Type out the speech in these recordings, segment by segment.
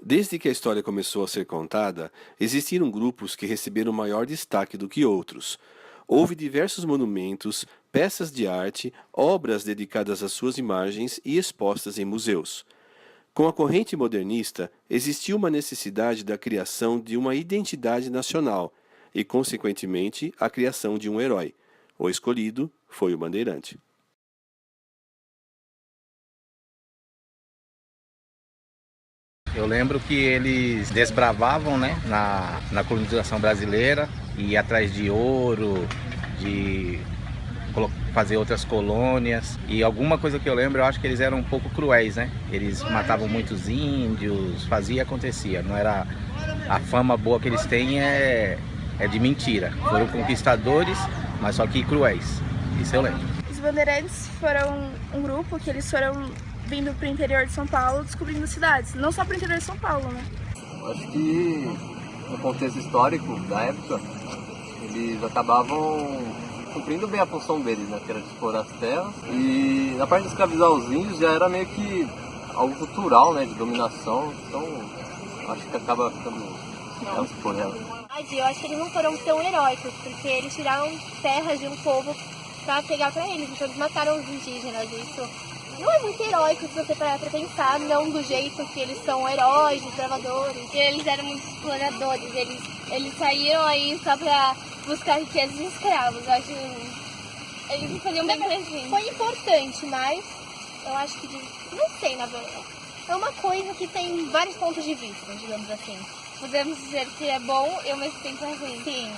Desde que a história começou a ser contada, existiram grupos que receberam maior destaque do que outros. Houve diversos monumentos, peças de arte, obras dedicadas às suas imagens e expostas em museus. Com a corrente modernista, existiu uma necessidade da criação de uma identidade nacional e, consequentemente, a criação de um herói. O escolhido foi o Bandeirante. Eu lembro que eles desbravavam, né, na colonização brasileira, ir atrás de ouro, de fazer outras colônias. E alguma coisa que eu lembro, eu acho que eles eram um pouco cruéis, né? Eles matavam muitos índios, fazia e acontecia. Não era a fama boa que eles têm é de mentira. Foram conquistadores, mas só que cruéis. Isso eu lembro. Os Bandeirantes foram um grupo que eles foram vindo para o interior de São Paulo, descobrindo cidades, não só para o interior de São Paulo, né? Acho que no contexto histórico da época, eles acabavam cumprindo bem a função deles, né, que era de explorar as terras. E na parte de escravizar os índios já era meio que algo cultural, né, de dominação. Então acho que acaba ficando elas por elas. Eu acho que eles não foram tão heróicos, porque eles tiraram terras de um povo para pegar para eles, então eles mataram os indígenas. Isso não é muito heróico se você parar pra pensar, não do jeito que eles são heróis, desbravadores. Eles eram muito exploradores, eles saíram aí só pra buscar riquezas de escravos. Acho que eles não faziam bem pra gente. Foi importante, mas eu acho que, não sei, na verdade. É uma coisa que tem vários pontos de vista, digamos assim. Podemos dizer que é bom e ao mesmo tempo é ruim. Sim.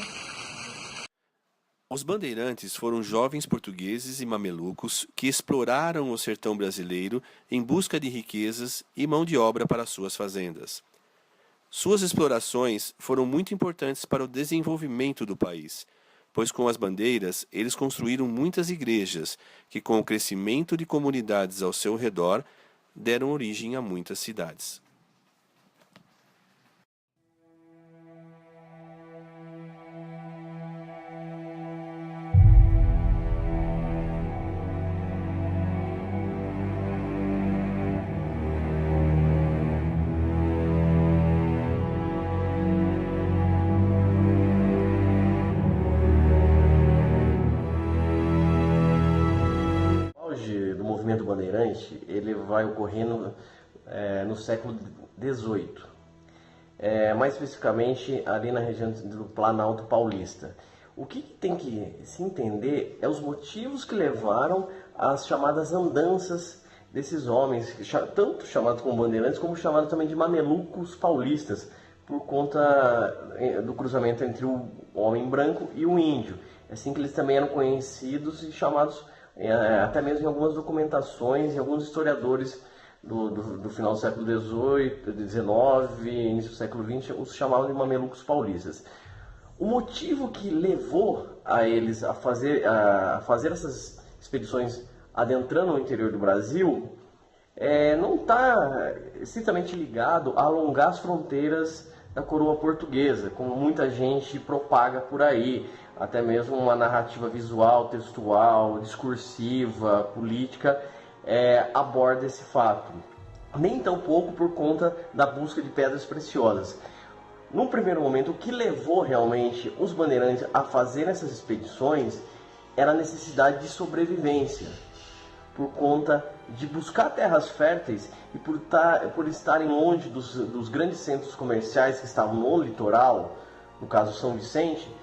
Os bandeirantes foram jovens portugueses e mamelucos que exploraram o sertão brasileiro em busca de riquezas e mão de obra para suas fazendas. Suas explorações foram muito importantes para o desenvolvimento do país, pois com as bandeiras eles construíram muitas igrejas que, com o crescimento de comunidades ao seu redor, deram origem a muitas cidades. Do movimento bandeirante, ele vai ocorrendo no século XVIII, mais especificamente ali na região do Planalto Paulista. O que tem que se entender é os motivos que levaram às chamadas andanças desses homens, tanto chamados como bandeirantes, como chamados também de mamelucos paulistas, por conta do cruzamento entre o homem branco e o índio. É assim que eles também eram conhecidos e chamados, até mesmo em algumas documentações e alguns historiadores do final do século XVIII, XIX, início do século XX, os chamavam de mamelucos paulistas. O motivo que levou a eles a fazer essas expedições adentrando o interior do Brasil não está estritamente ligado a alongar as fronteiras da coroa portuguesa, como muita gente propaga por aí, até mesmo uma narrativa visual, textual, discursiva, política aborda esse fato. Nem tão pouco por conta da busca de pedras preciosas. No primeiro momento, o que levou realmente os bandeirantes a fazer essas expedições era a necessidade de sobrevivência, por conta de buscar terras férteis e por estarem longe dos grandes centros comerciais que estavam no litoral, no caso São Vicente,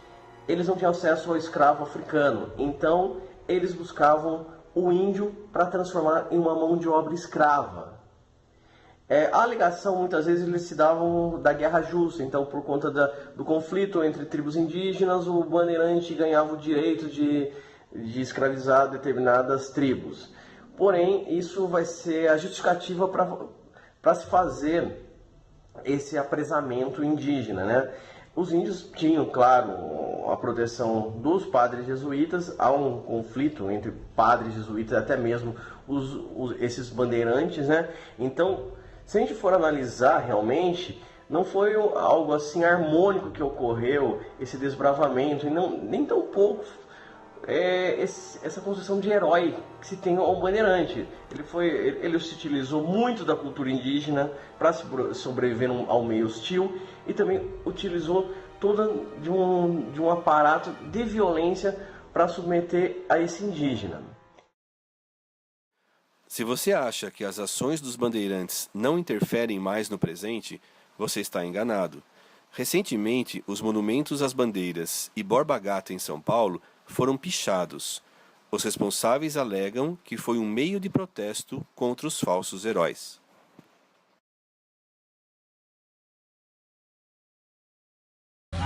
eles não tinham acesso ao escravo africano. Então, eles buscavam o índio para transformar em uma mão de obra escrava. A alegação, muitas vezes, eles se davam da guerra justa. Então, por conta do conflito entre tribos indígenas, o bandeirante ganhava o direito de escravizar determinadas tribos. Porém, isso vai ser a justificativa para se fazer esse apresamento indígena, né? Os índios tinham, claro, a proteção dos padres jesuítas. Há um conflito entre padres jesuítas e até mesmo esses bandeirantes, né? Então, se a gente for analisar realmente, não foi algo assim harmônico que ocorreu, esse desbravamento, e nem tão pouco essa construção de herói que se tem ao bandeirante. Ele se utilizou muito da cultura indígena para sobreviver ao meio hostil e também utilizou toda de um aparato de violência para submeter a esse indígena. Se você acha que as ações dos bandeirantes não interferem mais no presente, você está enganado. Recentemente, os monumentos às bandeiras e Borba Gata em São Paulo foram pichados. Os responsáveis alegam que foi um meio de protesto contra os falsos heróis.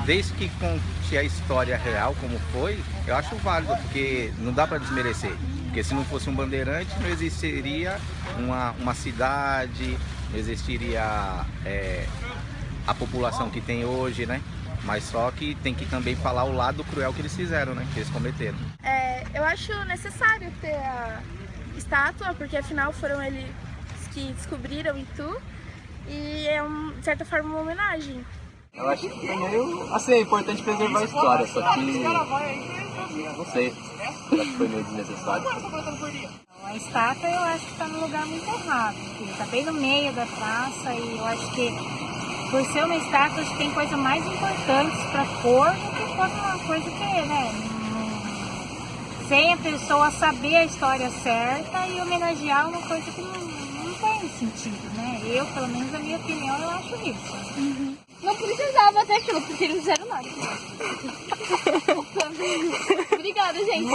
Desde que conte a história real como foi, eu acho válido, porque não dá para desmerecer. Porque se não fosse um bandeirante, não existiria uma cidade, não existiria a população que tem hoje, né? Mas só que tem que também falar o lado cruel que eles fizeram, né? Que eles cometeram. Eu acho necessário ter a estátua, porque afinal foram eles que descobriram Itu. E é, de certa forma, uma homenagem. Eu acho que é meio... Assim, é importante preservar a história, só que... Não sei. Eu acho que foi meio desnecessário. A estátua eu acho que está no lugar muito errado. Está bem no meio da praça e eu acho que, por ser uma estátua, acho que tem coisa mais importante para pôr do que pôr uma coisa que, né? Sem a pessoa saber a história certa e homenagear uma coisa que não tem sentido, né? Eu, pelo menos, a minha opinião, eu acho isso. Uhum. Não precisava ter aquilo, porque eles não fizeram nada. Obrigada, gente.